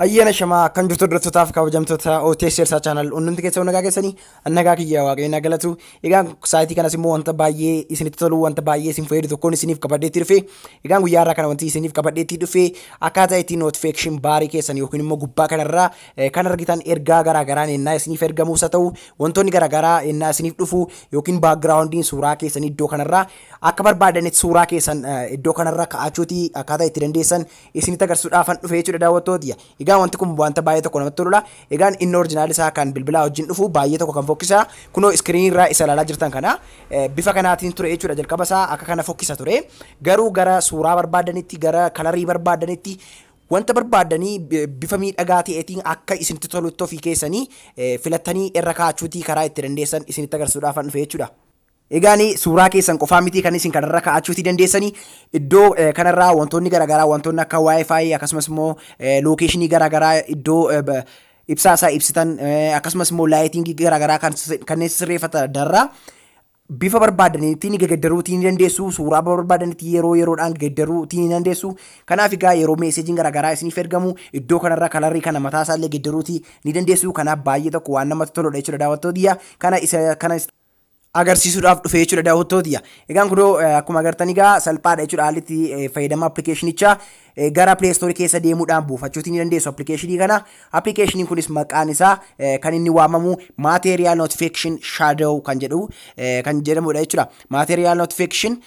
Ayyana shamaa kan jirtu durattotaaf kabajamtoota OTS Sirsaa channel unnumti keessa nagaa keessanii annagaa kiyya waaqayyoon galatu. Egaan saayitii kanas immoo wanta baay'ee isinitti tolu wanta baay'ee isin fayyadu tokkoon isiniif qabadheetti dhufe. Egaan guyyaa irraa kana wanti isiniif qabadheetti dhufe akkaataa ittiin notification baarii keessan yookiin immoo gubbaa kanarraa kan argitan ergaa garaagaraa ennaa isiniif ergamuus haa ta'u wantoonni garaagaraa ennaa isiniif dhufu yookiin backgroundiin suuraa keessan iddoo kanarraa akka barbaadanitti suuraa keessan iddoo kanarraa ka'achuuti akkaataa itti dandeessan isinitti agarsiisuudhaafan dhufe jechuudha daawwattoota. Egaan wanti kun wanta baay'ee tokko namatti toludha. Egaan inni original isaa kan bilbilaa wajjin dhufu baay'ee tokko kan fokkisa. Kunoo screen irraa isa ilaalaa jirtan kana bifa kanaatiin ture jechuudha. Jalqaba isaa akka kana fokkisa ture. Garuu gara suuraa barbaadanitti gara kalarii barbaadanitti wanta barbaadanii bifa miidhagaa ta'eetiin akka isinitti tolutti ofii keessanii filattanii irra kaa'achuutii karaa itti dandeessan isinitti agarsiisuudhaafan dhufe jechuudha. Egaani suuraa keessan qofaa miti kan isin kanarra kaa'achuutii dandeessanii iddoo kanarraa wantoonni garaagaraa wantoonni akka wifi akkasumas immoo lokeeshinii garaagaraa iddoo ibsaa isaa ibsitan akkasumas immoo laayitingii garaagaraa kanneen sirreeffatan darraa bifa barbaadaniitiin gaddaruutii ni dandeessu. Suuraa barbaadaniitiin yeroo yeroodhaan gaddaruutii ni dandeessu. Kanaaf egaa yeroo meeseejiin garaagaraa isiniif ergamu iddoo kanarra kalarii kana mataa isaallee gaddaruutii ni dandeessu. Kanaaf baay'ee tokko waan namatti toludha jechuudha daawwattoota. Kana agarsiisuudhaaf dhufe jechuudha daawwattoota. Egaan kunoo akkuma agartan egaa salphaadha jechuudha haalli itti fayyadama appilikeeshinicha gara Play Store keessa deemuudhaan buufachuutii ni dandeessu appilikeeshinii kana. Appilikeeshiniin kunis maqaan isaa kan inni waamamu Material Notification Shadow kan jedhamudha jechuudha. Material Notification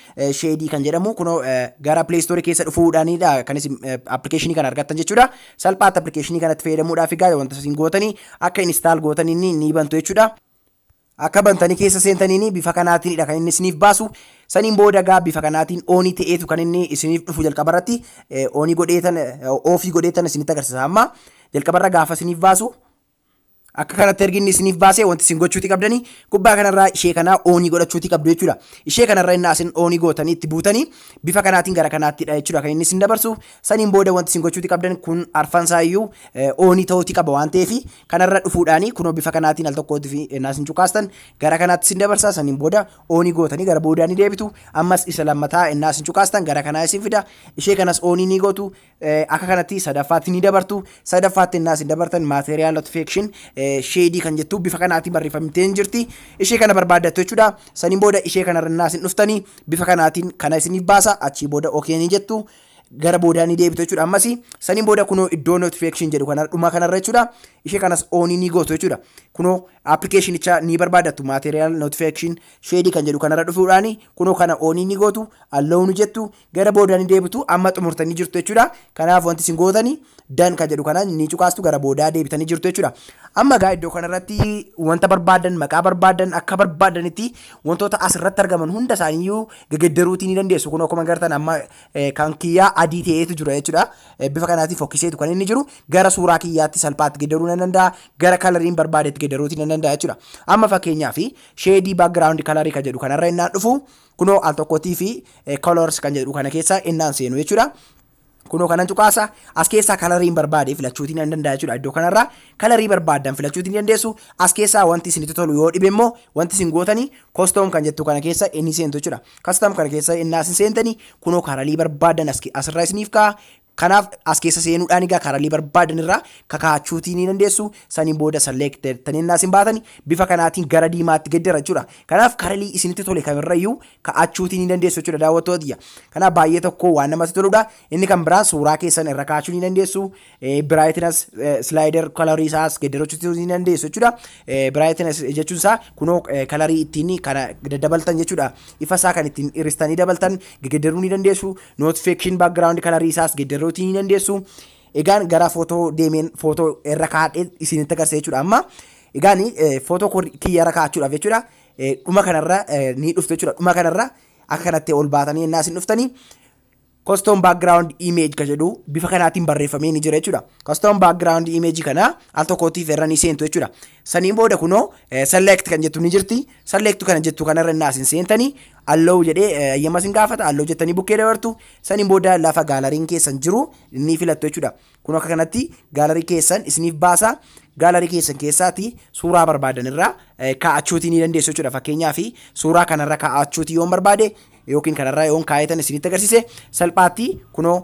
Shadii kan jedhamu kunoo gara Play Store keessa dhufuudhaanidha kan isin appilikeeshinii kana argattan jechuudha. Salphaatti appilikeeshinii kanatti fayyadamuudhaaf egaa wanta isin gootanii akka install gootanii ni bantu jechuudha. Akka bantanii keessa seentaniini bifa kanaatiinidha kan inni isiniif baasu. Saniin booda gaa bifa kanaatiin oonii ta'eetu kan inni isiniif dhufu jalqabarratti oonii godheetan oofii godheetan isinitti agarsiisa. Amma jalqabarra gaafa isiniif baasu akka kanatti erginni isiniif baasee wanti isin gochuuti qabdanii gubbaa kanarraa ishee kanaa oonii godhachuuti qabdu jechuudha. Ishee kanarra inni asin oonii gootanii itti buutanii bifa kanaatiin gara kanaattidha jechuudha kan inni isin dabarsu. Saniin booda wanti isin gochuuti qabdan kun arfansaayyuu oonii ta'uuti qaba waan ta'eef kanarra dhufuudhaanii kunoo bifa kanaatiin al tokkootti fi ennaa isin cukaastan gara kanaatti isin dabarsa. Saniin booda oonii gootanii gara boodaan ni deebitu. Ammas isa lammataa ennaa isin cukaastan gara kanaa isin fida. Ishee kanas oonii ni gootu akka kanatti sadaffaatti ni dabartu. Sadaffaatti ennaa isin dabartan Material Notification Shadii kan jettu bifa kanaatiin barreeffamtee jirti. Ishee kana barbaaddattu jechuudha. Saniin booda ishee kanarra ennaa isin dhuftanii bifa kanaatiin kana isiniif baasa. Achii booda okay ni jettu. Gara boodaan ni deebitu jechuudha. Ammas saniin booda kunoo iddoo notification jedhu kana dhuma kanarra jechuudha. Ishee kanas oonii ni gootu jechuudha. Kunoo appilikeeshinicha ni barbaaddattu Material Notification Shadii kan jedhu kanarra dhufuudhaani kunoo kana oonii ni gootu allow ni jettu gara boodaan ni deebitu amma xumurtanii jirtu jechuudha. Kanaaf wanti isin gootanii dan kan jedhu kana ni cuqaastu gara boodaa deebitanii jirtu jechuudha. Amma gaa iddoo kanarratti wanta barbaadan maqaa barbaadan akka barbaadanitti wantoota asirratti argaman hunda isaaniiyyuu gaddaruutii ni dandeessu. Kunoo akkuma agartan amma kan kiyyaa adii ta'eetu jira jechuudha. Bifa kanaatiin fokkiseetu kan inni jiru gara suuraa kiyyaatti salphaatti gaddaruu ni danda'a. Gara kalariin barbaadetti gaddaruutii ni danda'a jechuudha. Amma fakkeenyaaf shadii background kalarii kan jedhu kanarra innaan dhufu kunoo al tokkotii fi colors kan jedhu kana keessa innaan seenu jechuudha. Kunoo kanan cuqaasa as keessaa kalariin barbaade filachuutiin ni danda'a jechuudha. Iddoo kanarraa kalarii barbaadan filachuutiin ni dandeessu. As keessaa wanti isinitti tolu yoo dhibe immoo wanti isin gootanii custom kan jettu kana keessa inni seentu jechuudha. Custom kana keessa innaa isin seentanii kunoo kalarii barbaadan asirraa isiniif ka'a. Kanaaf as keessa seenuudhaan egaa kalarii barbaadan irraa kakaachuutii ni dandeessu. Saniin booda select taninnaa isin baatanii bifa kanaatiin gara diimaatti gaddara jechuudha. Kanaaf kalarii isinitti tole kamirrayyuu ka'achuutii ni dandeessu jechuudha daawwattoota. Kanaaf baay'ee tokko waan namatti toludha. Inni kan biraan suuraa keessan irra kaa'achuu ni dandeessu. Brightness slider kalarii isaas gaddaruutii ni dandeessu jechuudha. Brightness jechuun isaa kunoo kalarii ittiin kana dabaltan jechuudha. Ifa isaa kan ittiin iristanii dabaltan gaddaruu ni dandeessu. Notification background kalarii isaas gaddaruu ni dandeessu. Egaan gara footoo deemeen footoo irra kaa'ee isinitti agarsiisa jechuudha. Amma egaan footoo kiyya irra kaa'achuudhaaf jechuudha. Dhuma kanarra ni dhuftu jechuudha. Dhuma kanarra akka kanatti ol baatanii ennaa isin dhuftanii custom background image kan jedhu bifa kanaatiin barreeffamee ni jira jechuudha. Custom background image kana al tokkootiif irra ni seentu jechuudha. Saniin booda kunoo select kan jettu ni jirti. Select kana jettu kanarra ennaa isin seentanii allow jedhee ayyama isin gaafata. Allow jettanii bukkee dabartu. Saniin booda lafa gaalariin keessan jiru ni filattu jechuudha. Kunoo akka kanatti gaalarii keessan isiniif baasa. Gaalarii keessan keessaati suuraa barbaadan irraa kaa'achuutii ni dandeessu jechuudha. Fakkeenyaaf suuraa kanarra kaa'achuutii yoo barbaade yookiin kanarraa yoon kaayetan isinitti agarsiise salphaatti kunoo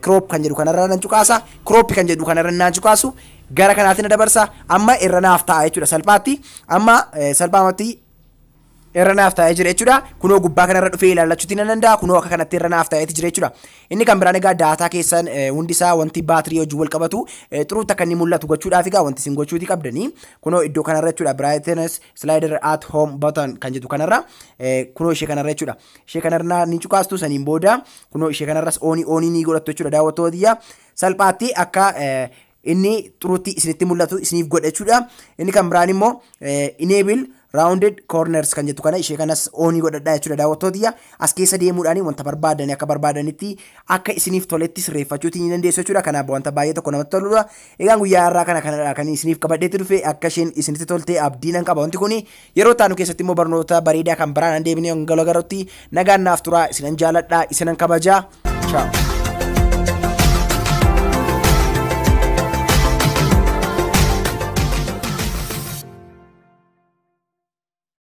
crop kan jedhu kanarra nan cuqaasa crop kan jedhu kanarra nan cuqaasu gara kanaatiin dabarsa amma irra naaf ta'a jechuudha salphaatti amma salphaamatti irra naaf taa'ee jira jechuudha kunoo gubbaa kanarra dhufee ilaallachuutiin nan danda'a kunoo akka kanatti irra naaf taa'eeti jira jechuudha inni kan biraan egaa daataa keessan hundi isaa wanti baatirii wajjin wal qabatu xuruutti akka inni mul'atu gochuudhaaf egaa wanti isin gochuuti qabdanii kunoo iddoo kanarra jechuudha brightness slider at home button kan jedhu kanarra kunoo ishee kanarra jechuudha ishee kanarra ni cuqaastu saniin booda kunoo ishee kanarras oonii ni godhattu jechuudha daawwattoota salphaatti akka inni xuruutti isinitti mul'atu isiniif godha jechuudha inni kan biraan immoo enable rounded corners kan jettu kana ishee kanas oonii godhadhaa jechuudha daawwattoota as keessa deemuudhaan wanta barbaadanii akka barbaadanitti akka isiniif toletti sirreeffachuutiin ni dandeessu jechuudha kanaaf wanta baay'ee tokko namatti toludha egaan guyyaa har'aa kana kan isiniif qabadheetti dhufe akka isheen isinitti tolte abdii nan qaba wanti kun yeroo taanu keessatti immoo barnoota bareedaa kan biraan deebinee galagarutti nagaan naaf turaa isinan jaaladhaa isinan kabajaa ciao